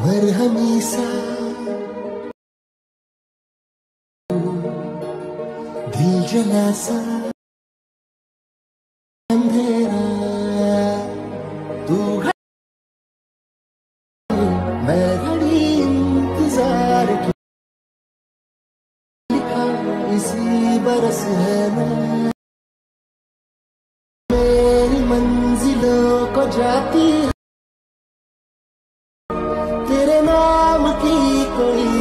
मरहमी सा दिल जला सा अंधेरा तू मैं घड़ी इंतजार की लिखा इसी बरस है ना मेरी मंजिलों को जाती तेरे नाम की कोई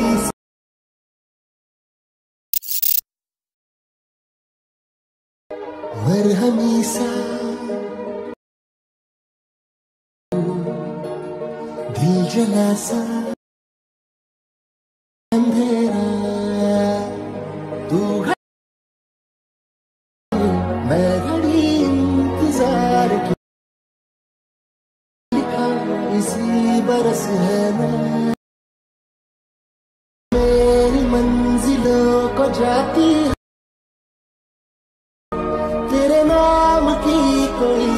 मरहमी सा दिल जला सा अंधेरा तू मैं घड़ी इंतजार की लिखा इसी बरस है ना मेरी मंजिलों को जाती तेरे नाम की कोई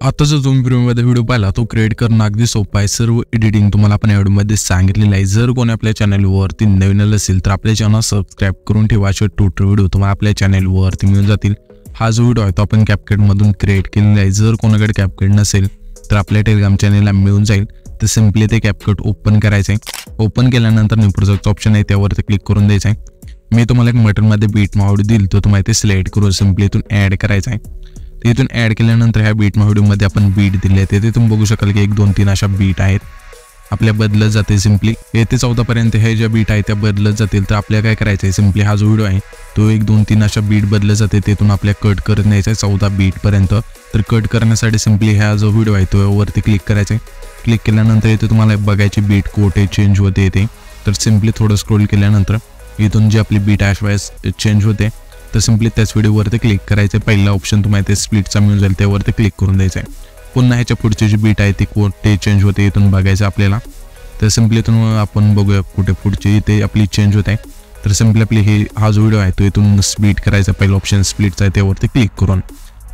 आता जर तुम्ही प्रीमियममध्ये व्हिडिओ पाहिला तो क्रिएट करणं अगदी सोपं आहे। सर्व एडिटिंग तुम्हाला आपण या व्हिडिओमध्ये सांगितलेलं आहे। जर कोणी आपल्या चॅनलवरती नवीन असेल तर आपल्या चॅनल सबस्क्राइब करून ठेवा। असे ट्युटोरियल व्हिडिओ तुम्हाला आपल्या चॅनलवरती मिळून जातील। हा जो व्हिडिओ आहे तो आपण CapCut मधून क्रिएट केलेला आहे। जर कोणाकडे CapCut नसेल तर आपल्या टेलिग्राम चॅनलला मिळून जाईल। तर सिंपली ते CapCut ओपन करायचं आहे। ओपन केल्यानंतर न्यू प्रोजेक्ट ऑप्शन आहे त्यावरती क्लिक करून द्यायचं आहे। मी तुम्हाला एक मटेरियलमध्ये बीट मावडी दिली तो तुम्हाला ते सिलेक्ट करून सिंपली इथून ॲड करायचं आहे। इथून ॲड केल्यानंतर ह्या बीट व्हिडिओमध्ये आपण बीट दिले आहेत। ते तुम्ही बघू शकाल की 1 2 3 अशा बीट आहेत आपल्या बदलत जाते। सिंपली येथे 14 पर्यंत हे ज्या बीट आहेत त्या बदलत जातील। तर आपल्याला काय करायचं आहे सिंपली हा जो व्हिडिओ आहे तो 1 2 3 अशा बीट बदलत जाते तिथून आपल्या कट करत न्यायचं आहे 14 बीट पर्यंत। तर कट करण्यासाठी सिंपली हा जो व्हिडिओ आहे तो वरती क्लिक करायचं आहे। क्लिक केल्यानंतर इथे तुम्हाला बघायची बीट कोठे चेंज होते येते। तर सिंपली थोडं स्क्रोल केल्यानंतर इथून जी आपली बीट अशवाईस चेंज होते तर सिंपली त्याच व्हिडिओवरती क्लिक करायचं आहे। पहिला ऑप्शन तुम्हाला ते स्प्लिटचा मिळून जाईल त्यावरती क्लिक करून द्यायचं आहे। पुन्हा ह्याच्या पुढची जी बीट आहे ती कुठे चेंज होते इथून बघायचं आपल्याला। तर सिंपली इथून आपण बघूया कुठे पुढची ते आपली चेंज होत आहे। तर सिंपली आपली हा जो व्हिडिओ आहे तो इथून स्प्लिट करायचा पहिला ऑप्शन स्प्लिटचा आहे त्यावरती क्लिक करून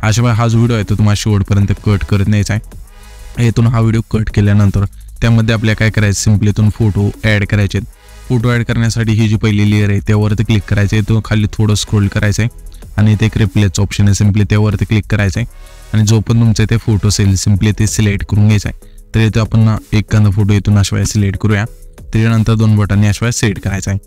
अशा हा जो व्हिडिओ आहे तो तुम्हाला शेवटपर्यंत कट करत न्यायचा आहे। इथून हा व्हिडिओ कट केल्यानंतर त्यामध्ये आपल्याला काय करायचं सिंपली इथून फोटो ॲड करायचे। फोटो ॲड करण्यासाठी ही जी पहिली लेयर आहे त्यावरती क्लिक करायचं आहे। तो खाली थोडं स्क्रोल करायचं आहे आणि इथे एक रिप्लेसचं ऑप्शन आहे सिंपली त्यावरती क्लिक करायचं आहे आणि जो पण तुमचा ते फोटो असेल सिंपली ते सिलेक्ट करून घ्यायचं आहे। तर इथे आपण एखादा फोटो इथून अशा सिलेक्ट करूया। त्याच्यानंतर 2 बटनने अशा सिलेक्ट करायचं आहे।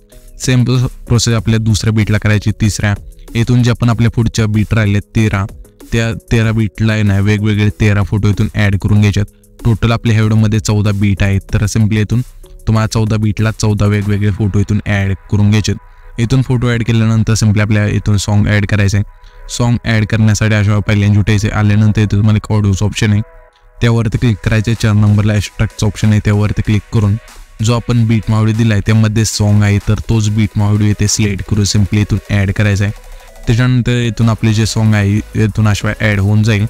सेम प्रोसेस आपल्या दुसऱ्या बीटला करायची। तिसऱ्या इथून जे आपण आपल्या पुढच्या बीट राहिले 13 त्या 13 बीटला आहे ना वेगवेगळे 13 फोटो इथून ॲड करून घ्यायच्यात। टोटल आपल्या व्हिडिओमध्ये 14 बीट आहेत। तर सिंपली इथून तुम्हाला 14 बीटला 14 वेगवेगळे फोटो इथून ॲड करून घ्यायचे। इथून फोटो ॲड केल्यानंतर सिंपली आपल्या इथून सॉन्ग ॲड करायचं आहे। सॉन्ग ॲड करण्यासाठी अशा पहिल्यांदा जुटायचे आल्यानंतर इथे तुम्हाला एक ऑडिओचं ऑप्शन आहे त्यावरती क्लिक करायचे। 4 नंबरला एक्स्ट्रॅक्टचं ऑप्शन आहे त्यावरती क्लिक करून जो आपण बीट मावडी दिला आहे त्यामध्ये सॉन्ग आहे तर तोच बीट मावडी इथे सिलेक्ट करून सिंपली इथून ॲड करायचा आहे। त्याच्यानंतर इथून आपले जे सॉन्ग आहे इथून अशा ॲड होऊन जाईल।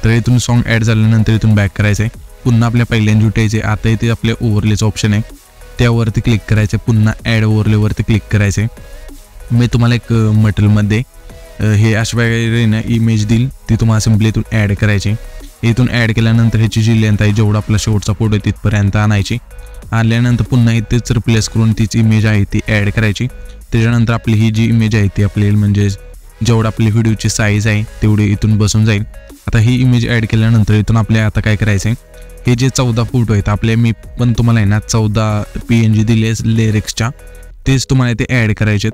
तर इथून सॉन्ग ॲड झाल्यानंतर इथून बॅक करायचं आहे। पुन्हा आपल्या पहिल्यांदा जुटायचे आता इथे आपले ओव्हरलेचं ऑप्शन आहे त्यावरती क्लिक करायचे। पुन्हा ॲड ओव्हरलेवरती क्लिक करायचे। मी तुम्हाला एक मटेरियलमध्ये हे अशा वगैरे ना इमेज देईल ती तुम्हाला सिंपली इथून ॲड करायची। इथून ॲड केल्यानंतर ह्याची जी लेंथ आहे जेवढा आपला शेवटचा फोटो आहे तिथपर्यंत आणायची। आणल्यानंतर पुन्हा इथेच रिप्लेस करून तीच इमेज आहे ती ॲड करायची। त्याच्यानंतर आपली ही जी इमेज आहे ती आपली म्हणजे जेवढा आपली व्हिडिओची साईज आहे तेवढी इथून बसून जाईल। आता ही इमेज ॲड केल्यानंतर इथून आपल्या आता काय करायचं आहे हे जे 14 फोटो आहेत आपले मी पण तुम्हाला आहे ना 14 PNG दिले लिरिक्सच्या तेच तुम्हाला ते ॲड करायचे।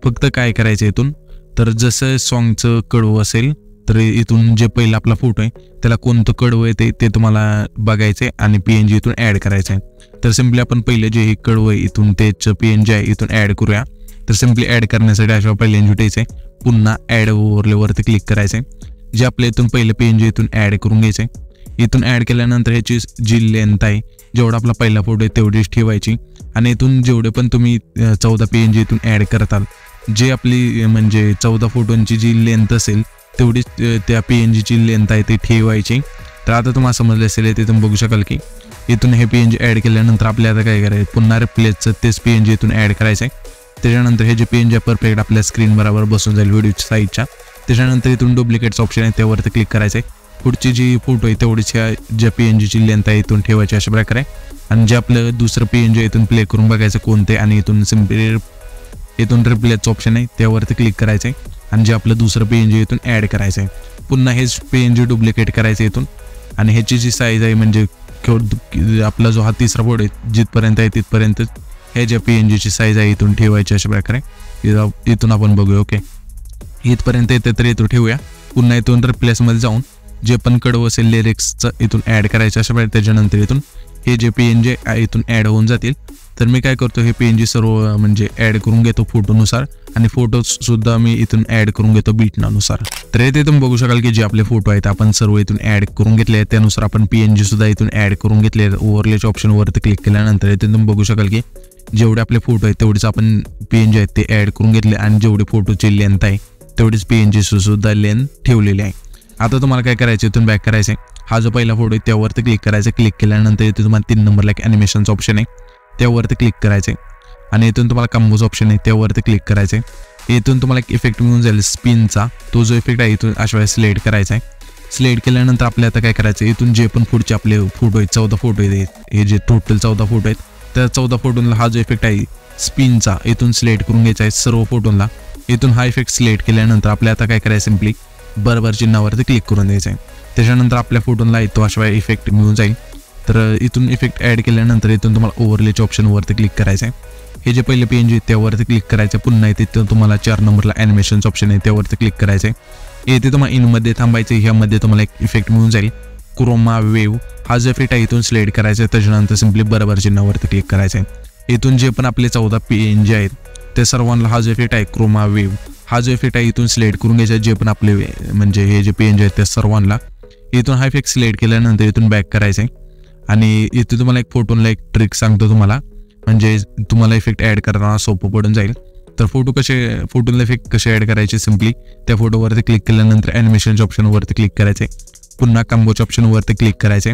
फक्त काय करायचं इथून तर जसं सॉन्गचं कडवं असेल तर इथून जे पहिला आपला फोटो आहे त्याला कोणतं कडवं आहे ते तुम्हाला बघायचं आहे आणि PNG इथून ॲड करायचं आहे। तर सिंपली आपण पहिले जे हे कडवं आहे इथून तेच PNG आहे इथून ॲड करूया। तर सिंपली ॲड करण्यासाठी अशा पहिल्यांदा जुटायचं आहे। पुन्हा ॲड ओव्हरलेवरती क्लिक करायचं आहे। जे आपल्या इथून पहिले PNG इथून ॲड करून घ्यायचं आहे। इथून ॲड केल्यानंतर ह्याची जी लेंथ आहे जेवढा आपला पहिला फोटो आहे तेवढीच ठेवायची आणि इथून जेवढे पण तुम्ही 14 PNG इथून ॲड करताल जे आपली म्हणजे 14 फोटोंची जी लेंथ असेल तेवढीच त्या PNGची लेंथ आहे ती ठेवायची। तर आता तुम्हाला समजलं असेल इथे तुम्ही बघू शकाल की इथून हे PNG ॲड केल्यानंतर आपल्याला आता काय करायचं पुन्हा रिप्लेसचं तेच PNG इथून ॲड करायचं आहे। त्याच्यानंतर हे जे PNG परफेक्ट आपल्या स्क्रीन बरोबर बसून जाईल व्हिडिओच्या साईडच्या। त्याच्यानंतर इथून डुप्लिकेटचं ऑप्शन आहे त्यावरती क्लिक करायचं आहे। पुढची जी फोटो आहे तेवढीच ज्या PNG ची लेंथ आहे इथून ठेवायची अशा प्रकारे, आणि जे आपलं दुसरं PNG इथून प्ले करून बघायचं कोणते, आणि इथून सिम्पली इथून रिप्लेसचं ऑप्शन आहे त्यावरती क्लिक करायचं आहे, आणि जे आपलं दुसरं PNG इथून ॲड करायचं आहे. पुन्हा हेच PNG डुप्लिकेट करायचं इथून, आणि ह्याची जी साईज आहे म्हणजे आपला जो हा तिसरा फोटो आहे जिथपर्यंत आहे तिथपर्यंत हे ज्या PNG ची साईज आहे इथून ठेवायची अशा प्रकारे. इथून आपण बघूया. ओके, इथपर्यंत येते तर इथून ठेवूया. पुन्हा इथून रिप्लेसमध्ये जाऊन जे पण कडवं असेल लिरिक्सचं इथून ॲड करायचं अशा प्रकारे. त्याच्यानंतर इथून हे जे PNG इथून ॲड होऊन जातील. तर मी काय करतो, हे PNG सर्व म्हणजे ॲड करून घेतो फोटोनुसार, आणि फोटोसुद्धा मी इथून ॲड करून घेतो बीटनानुसार. तर इथे तुम्ही बघू शकाल की जे आपले फोटो आहेत आपण सर्व इथून ॲड करून घेतले आहेत, त्यानुसार आपण PNG सुद्धा इथून ॲड करून घेतले आहेत. ओव्हरलेच्या ऑप्शनवरती क्लिक केल्यानंतर इथे तुम्ही बघू शकाल की जेवढे आपले फोटो आहेत तेवढेच आपण PNG आहेत ते ॲड करून घेतले, आणि जेवढे फोटोची लेंथ आहे तेवढीच PNG सुद्धा लेंथ ठेवलेली आहे. आता तुम्हाला काय करायचं, इथून बॅक करायचं आहे. हा जो पहिला फोटो आहे त्यावरती क्लिक करायचं. क्लिक केल्यानंतर इथे तुम्हाला 3 नंबरला एक ॲनिमेशनचं ऑप्शन आहे त्यावरती क्लिक करायचं आहे, आणि इथून तुम्हाला कॉम्बोचं ऑप्शन आहे त्यावरती क्लिक करायचं आहे. इथून तुम्हाला एक इफेक्ट मिळून जाईल स्पिनचा. तो जो इफेक्ट आहे इथून अशा वेळेस सिलेक्ट करायचा आहे. सिलेक्ट केल्यानंतर आपल्याला आता काय करायचं, इथून जे पण पुढचे आपले फोटो आहेत 14 फोटो आहेत, हे जे टोटल 14 फोटो आहेत त्या 14 फोटोला हा जो इफेक्ट आहे स्पिनचा इथून सिलेक्ट करून घ्यायचा आहे सर्व फोटोला. इथून हा इफेक्ट सिलेक्ट केल्यानंतर आपल्याला आता काय करायचं, सिम्पली बरोबर चिन्हावरती क्लिक करून द्यायचं आहे. त्याच्यानंतर आपल्या फोटोला तो अशा वेळेस इफेक्ट मिळून जाईल. तर इथून इफेक्ट ॲड केल्यानंतर इथून तुम्हाला ओव्हरलेच्या ऑप्शनवरती क्लिक करायचं आहे. हे जे पहिले PNG आहे त्यावरती क्लिक करायचं. पुन्हा इथे तुम्हाला 4 नंबरला ॲनिमेशनचं ऑप्शन आहे त्यावरती क्लिक करायचं आहे. इथे तुम्हाला इनमध्ये थांबायचं. ह्यामध्ये तुम्हाला एक इफेक्ट मिळून जाईल क्रोमा वेव्ह. हा जो इफेक्ट आहे इथून सिलेक्ट करायचा आहे. त्याच्यानंतर सिम्पली बरोबर चिन्हावरती क्लिक करायचं आहे. इथून जे पण आपले 14 PNG आहेत त्या सर्वांना हा जो इफेक्ट आहे क्रोमा वेव्ह हा जो इफेक्ट आहे इथून सिलेक्ट करून घ्यायचा. जे पण आपले म्हणजे हे जे PNG आहेत त्या सर्वांना इथून हा इफेक्ट सिलेक्ट केल्यानंतर इथून बॅक करायचं आहे. आणि इथे तुम्हाला एक फोटोला एक ट्रिक सांगतो तुम्हाला, म्हणजे तुम्हाला इफेक्ट ॲड करताना सोपं पडून जाईल. तर फोटोला इफेक्ट कसे ॲड करायचे, सिम्पली त्या फोटोवरती क्लिक केल्यानंतर ॲनिमेशनच्या ऑप्शनवरती क्लिक करायचे. पुन्हा कॉम्बोच्या ऑप्शनवरती क्लिक करायचे.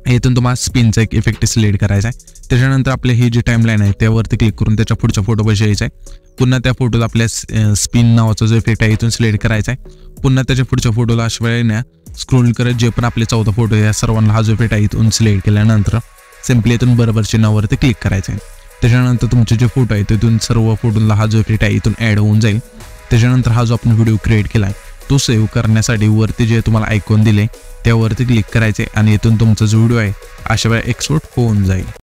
इथून तुम्हाला स्पिनचा एक इफेक्ट सिलेक्ट करायचा आहे. त्याच्यानंतर आपले ही जी टाईमलाईन आहे त्यावरती क्लिक करून त्याच्या पुढच्या फोटोपाशी यायचं आहे. पुन्हा त्या फोटोला आपल्या स्पिन नावाचा जो इफेक्ट आहे इथून सिलेक्ट करायचा आहे. पुन्हा त्याच्या पुढच्या फोटोला अशा वेळेने स्क्रोल करत जे पण आपले 14 फोटो या सर्वांना हा जो इफेक्ट आहे इथून सिलेक्ट केल्यानंतर सिम्पली इथून बरोबर चिन्हावरती क्लिक करायचं आहे. त्याच्यानंतर तुमचे जे फोटो आहे तिथून सर्व फोटोला हा जो इफेक्ट आहे इथून ॲड होऊन जाईल. त्याच्यानंतर हा जो आपण व्हिडिओ क्रिएट केला आहे तो सेव्ह करण्यासाठी वरती जे तुम्हाला आयकॉन दिले त्यावरती क्लिक करायचे, आणि इथून तुमचा जो व्हिडिओ आहे अशा वेळेला एक्सपोर्ट होऊन जाईल.